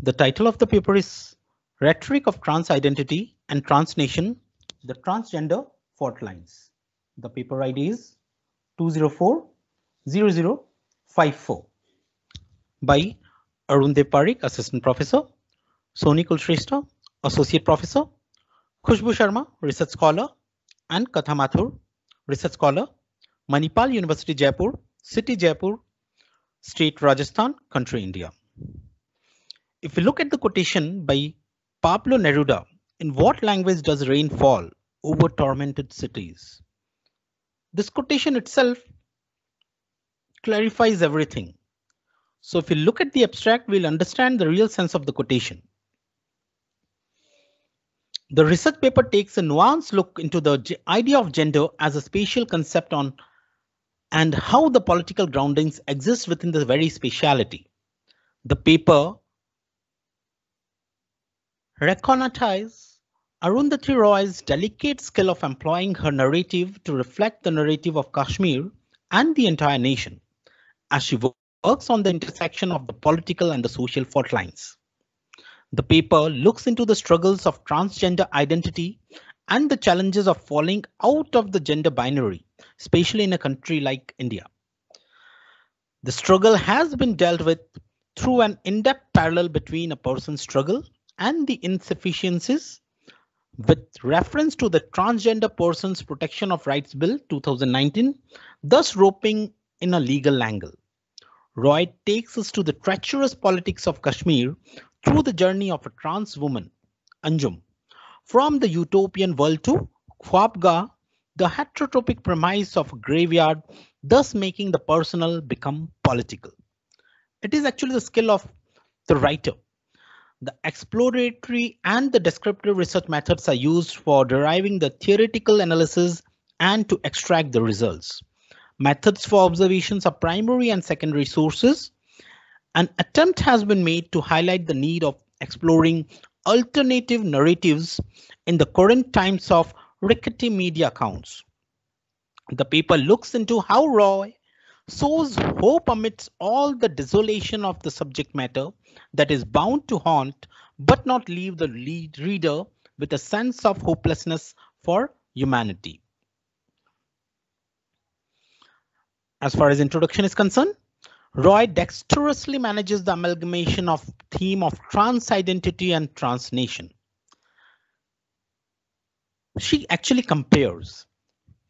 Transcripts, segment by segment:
The title of the paper is Rhetoric of Trans Identity and Transnation, the Transgender Fault Lines. The paper ID is 204-0054 by Arundev Pareek, Assistant Professor, Soni Kulshrestha, Associate Professor, Khushbu Sharma, Research Scholar, and Katha Mathur, Research Scholar, Manipal University, Jaipur, City Jaipur, State Rajasthan, Country India. If we look at the quotation by Pablo Neruda, in what language does rain fall over tormented cities? This quotation itself clarifies everything. So if we look at the abstract, we'll understand the real sense of the quotation. The research paper takes a nuanced look into the idea of gender as a spatial concept on and how the political groundings exist within the very spatiality. The paper recognize Arundhati Roy's delicate skill of employing her narrative to reflect the narrative of Kashmir and the entire nation, as she works on the intersection of the political and the social fault lines. The paper looks into the struggles of transgender identity and the challenges of falling out of the gender binary, especially in a country like India. The struggle has been dealt with through an in-depth parallel between a person's struggle and the insufficiencies with reference to the Transgender Persons Protection of Rights Bill 2019, thus roping in a legal angle. Roy takes us to the treacherous politics of Kashmir through the journey of a trans woman, Anjum, from the utopian world to Khwabgah, the heterotropic premise of a graveyard, thus making the personal become political. It is actually the skill of the writer. The exploratory and the descriptive research methods are used for deriving the theoretical analysis and to extract the results. Methods for observations are primary and secondary sources. An attempt has been made to highlight the need of exploring alternative narratives in the current times of rickety media accounts. The paper looks into how Roy sows hope amidst all the desolation of the subject matter that is bound to haunt but not leave the reader with a sense of hopelessness for humanity. As far as introduction is concerned, Roy dexterously manages the amalgamation of theme of trans identity and transnation. She actually compares.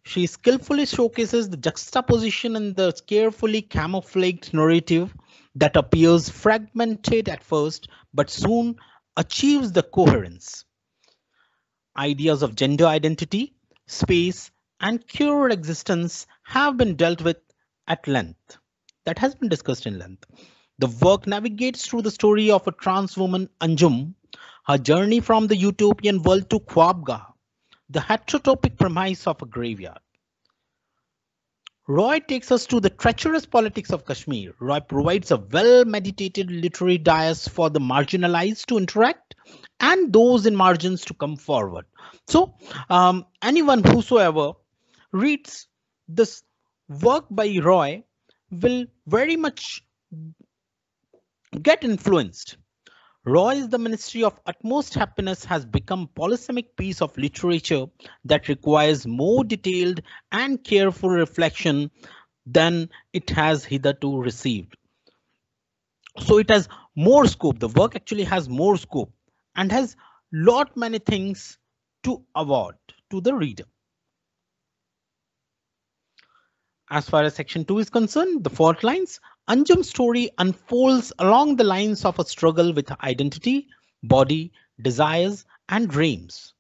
She skillfully showcases the juxtaposition in the carefully camouflaged narrative that appears fragmented at first but soon achieves the coherence. Ideas of gender identity, space, and queer existence have been dealt with at length. That has been discussed in length. The work navigates through the story of a trans woman, Anjum, her journey from the utopian world to Khwabgah, the heterotropic premise of a graveyard. Roy takes us to the treacherous politics of Kashmir. Roy provides a well-meditated literary dais for the marginalized to interact and those in margins to come forward. So anyone whosoever reads this work by Roy will very much get influenced. Roy's The Ministry of Utmost Happiness has become a polysemic piece of literature that requires more detailed and careful reflection than it has hitherto received. So it has more scope. The work actually has more scope and has lot many things to award to the reader. As far as section 2 is concerned, the fault lines, Anjum's story unfolds along the lines of a struggle with identity, body, desires, and dreams.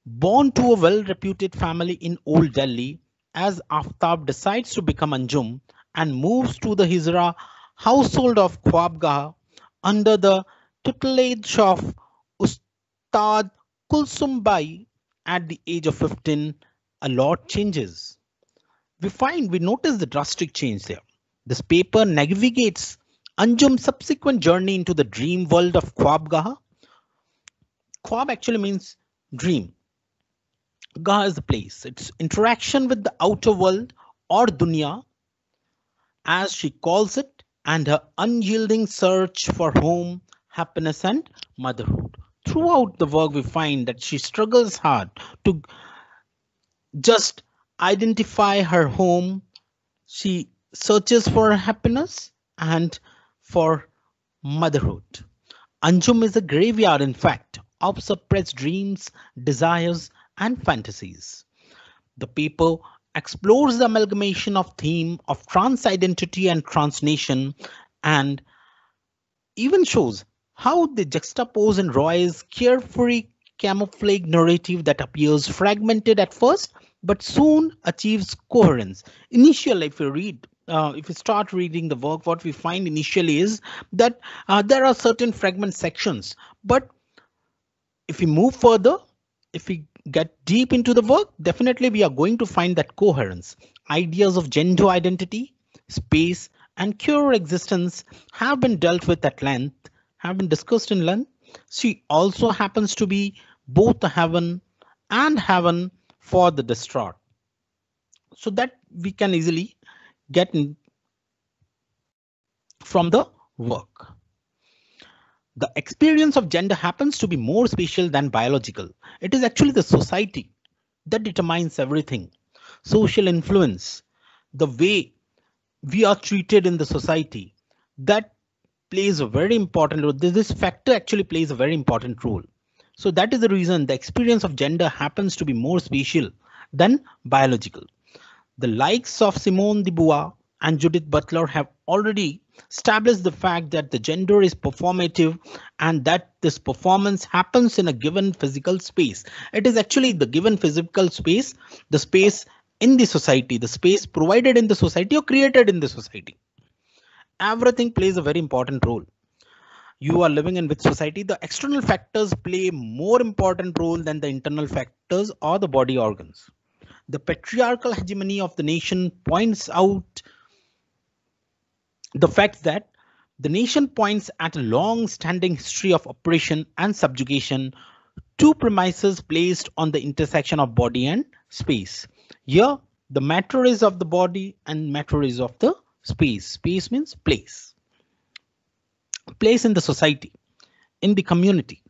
Born to a well-reputed family in Old Delhi, as Aftab decides to become Anjum and moves to the Hijra household of Khwabgah under the tutelage of Ustad Kulsum Bai at the age of 15, a lot changes. We notice the drastic change there. This paper navigates Anjum's subsequent journey into the dream world of Khwabgah. Khwab actually means dream. Gah is the place. It's interaction with the outer world or dunya, as she calls it, and her unyielding search for home happiness, and motherhood. Throughout the work, we find that she struggles hard to just identify her home. She searches for happiness and for motherhood. Anjum is a graveyard, in fact, of suppressed dreams, desires, and fantasies. The paper explores the amalgamation of theme of trans identity and transnation, and even shows how they juxtapose in Roy's carefree camouflage narrative that appears fragmented at first but soon achieves coherence. Initially, if you start reading the work, what we find initially is that there are certain fragment sections, but if we move further, if we get deep into the work, definitely we are going to find that coherence. Ideas of gender identity, space, and queer existence have been dealt with at length, have been discussed in length. She also happens to be both a heaven and heaven for the distraught. So that we can easily get in from the work. The experience of gender happens to be more spatial than biological. It is actually the society that determines everything. Social influence, the way we are treated in the society, that plays a very important role. This factor actually plays a very important role. So that is the reason the experience of gender happens to be more spatial than biological. The likes of Simone de Beauvoir and Judith Butler have already established the fact that the gender is performative and that this performance happens in a given physical space. It is actually the given physical space, the space in the society, the space provided in the society or created in the society. Everything plays a very important role. You are living in which society, the external factors play more important role than the internal factors or the body organs. The patriarchal hegemony of the nation points out the fact that the nation points at a long-standing history of oppression and subjugation, two premises placed on the intersection of body and space. Here, the matter is of the body and matter is of the space. Space means place. Place in the society, in the community.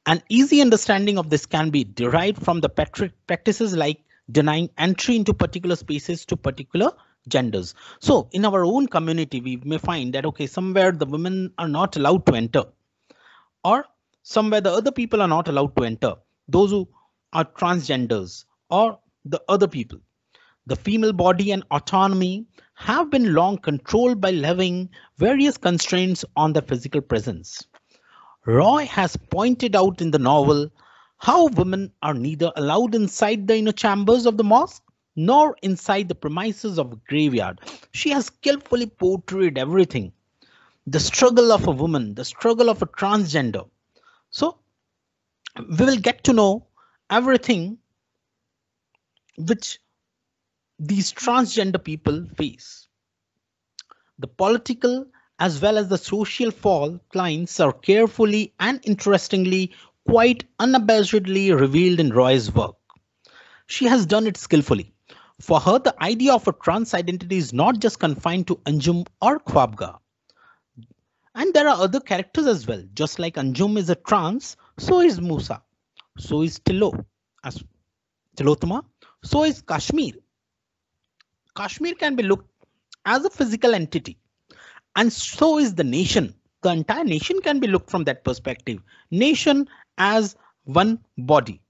An easy understanding of this can be derived from the practices like denying entry into particular spaces to particular genders. So in our own community, we may find that, okay, somewhere the women are not allowed to enter, or somewhere the other people are not allowed to enter, those who are transgenders or the other people. The female body and autonomy have been long controlled by levying various constraints on their physical presence. Roy has pointed out in the novel how women are neither allowed inside the inner chambers of the mosque nor inside the premises of a graveyard. She has skillfully portrayed everything. The struggle of a woman, the struggle of a transgender. So we will get to know everything which these transgender people face. The political as well as the social fall lines are carefully and interestingly, quite unabashedly revealed in Roy's work. She has done it skillfully. For her, the idea of a trans identity is not just confined to Anjum or Khwabga. And there are other characters as well. Just like Anjum is a trans, so is Musa, so is Tilotama, so is Kashmir. Kashmir can be looked as a physical entity, and so is the nation. The entire nation can be looked from that perspective. Nation as one body,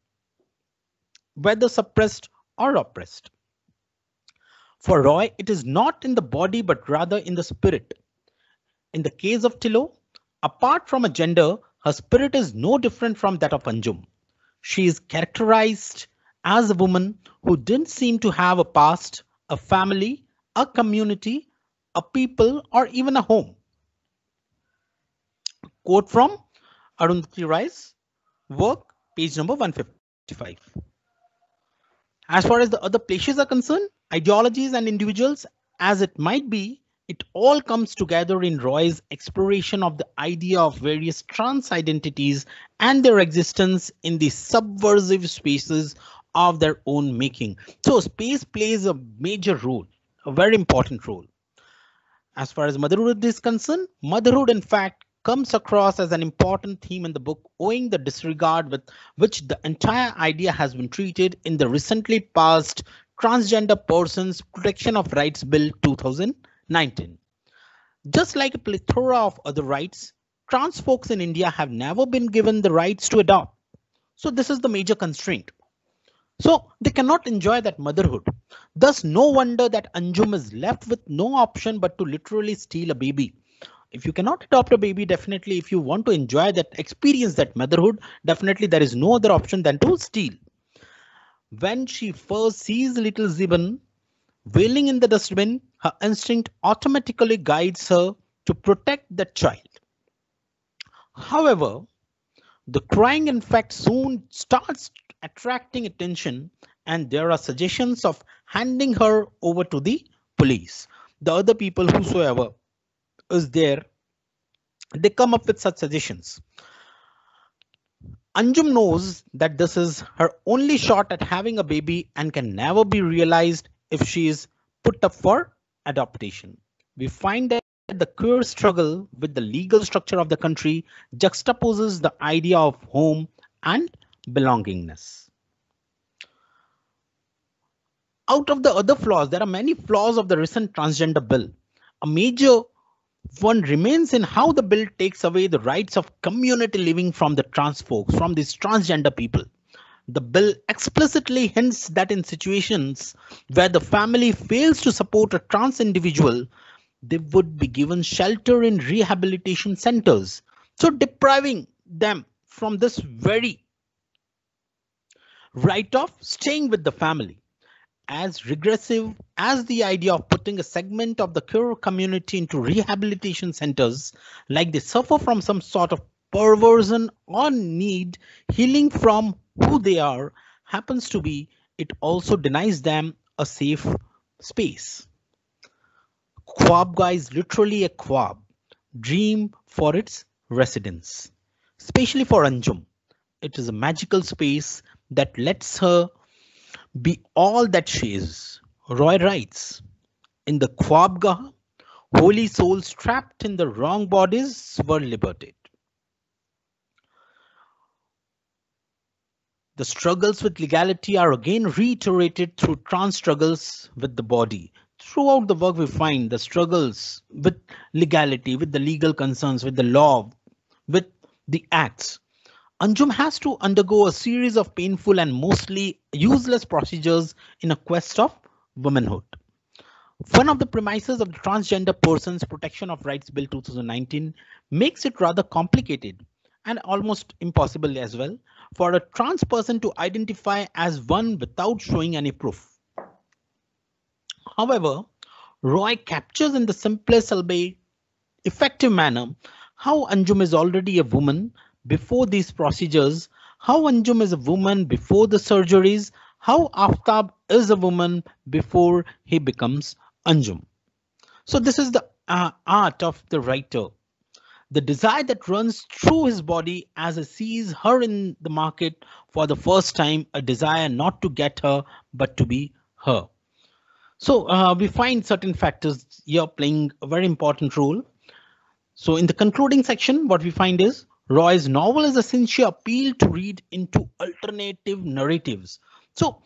whether suppressed or oppressed. For Roy, it is not in the body but rather in the spirit. In the case of Tilo, apart from a gender, her spirit is no different from that of Anjum. She is characterized as a woman who didn't seem to have a past, a family, a community, a people, or even a home. Quote from Arundhati Roy's work, page number 155. As far as the other places are concerned, ideologies and individuals, as it might be, it all comes together in Roy's exploration of the idea of various trans identities and their existence in the subversive spaces of their own making. So space plays a major role, a very important role. As far as motherhood is concerned, motherhood in fact comes across as an important theme in the book owing the disregard with which the entire idea has been treated in the recently passed Transgender Persons Protection of Rights Bill 2019. Just like a plethora of other rights, trans folks in India have never been given the rights to adopt. So this is the major constraint. So they cannot enjoy that motherhood. Thus, no wonder that Anjum is left with no option but to literally steal a baby. If you cannot adopt a baby, definitely if you want to enjoy that experience, that motherhood, definitely there is no other option than to steal. When she first sees little Zibin wailing in the dustbin, her instinct automatically guides her to protect the child. However, the crying in fact soon starts attracting attention and there are suggestions of handing her over to the police. The other people whosoever is there, they come up with such suggestions. Anjum knows that this is her only shot at having a baby and can never be realized if she is put up for adoption. We find that the queer struggle with the legal structure of the country juxtaposes the idea of home and belongingness. Out of the other flaws, there are many flaws of the recent transgender bill. A major one remains in how the bill takes away the rights of community living from the trans folks, from these transgender people. The bill explicitly hints that in situations where the family fails to support a trans individual, they would be given shelter in rehabilitation centers. So depriving them from this very right of staying with the family. As regressive as the idea of putting a segment of the queer community into rehabilitation centers, like they suffer from some sort of perversion or need healing from who they are, happens to be, it also denies them a safe space. Khwabga is literally a khwab, dream for its residents, especially for Anjum. It is a magical space that lets her be all that she is. Roy writes, in the Khwabgah, holy souls trapped in the wrong bodies were liberated. The struggles with legality are again reiterated through trans struggles with the body. Throughout the work we find the struggles with legality, with the legal concerns, with the law, with the acts. Anjum has to undergo a series of painful and mostly useless procedures in a quest of womanhood. One of the premises of the Transgender Persons Protection of Rights Bill 2019 makes it rather complicated and almost impossible as well for a trans person to identify as one without showing any proof. However, Roy captures in the simplest albeit effective manner how Anjum is already a woman before these procedures, how Anjum is a woman before the surgeries, how Aftab is a woman before he becomes Anjum. So this is the art of the writer. The desire that runs through his body as he sees her in the market for the first time, a desire not to get her, but to be her. So we find certain factors here playing a very important role. So in the concluding section, what we find is Roy's novel is essentially appeal to read into alternative narratives. So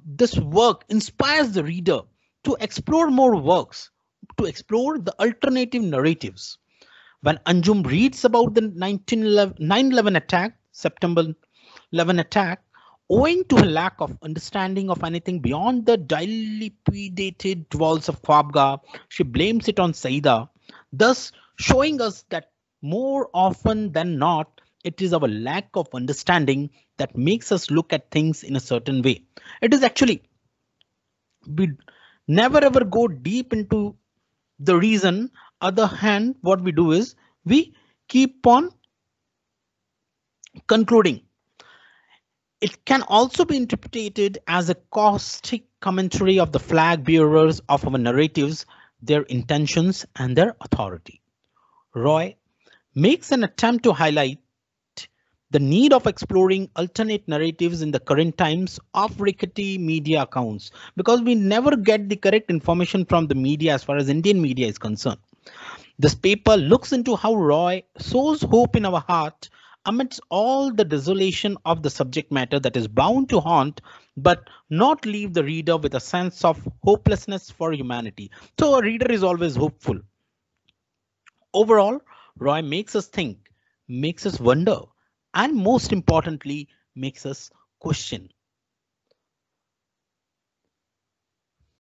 this work inspires the reader to explore more works, to explore the alternative narratives. When Anjum reads about the 9/11 attack, September 11 attack, owing to a lack of understanding of anything beyond the dilapidated walls of Khwabga, she blames it on Saida, thus showing us that more often than not, it is our lack of understanding that makes us look at things in a certain way. It is actually, we never ever go deep into the reason. Other hand, what we do is we keep on concluding. It can also be interpreted as a caustic commentary of the flag bearers of our narratives, their intentions and their authority. Roy makes an attempt to highlight the need of exploring alternate narratives in the current times of rickety media accounts, because we never get the correct information from the media as far as Indian media is concerned. This paper looks into how Roy sows hope in our heart amidst all the desolation of the subject matter that is bound to haunt but not leave the reader with a sense of hopelessness for humanity. So a reader is always hopeful. Overall, Roy makes us think, makes us wonder, and most importantly, makes us question.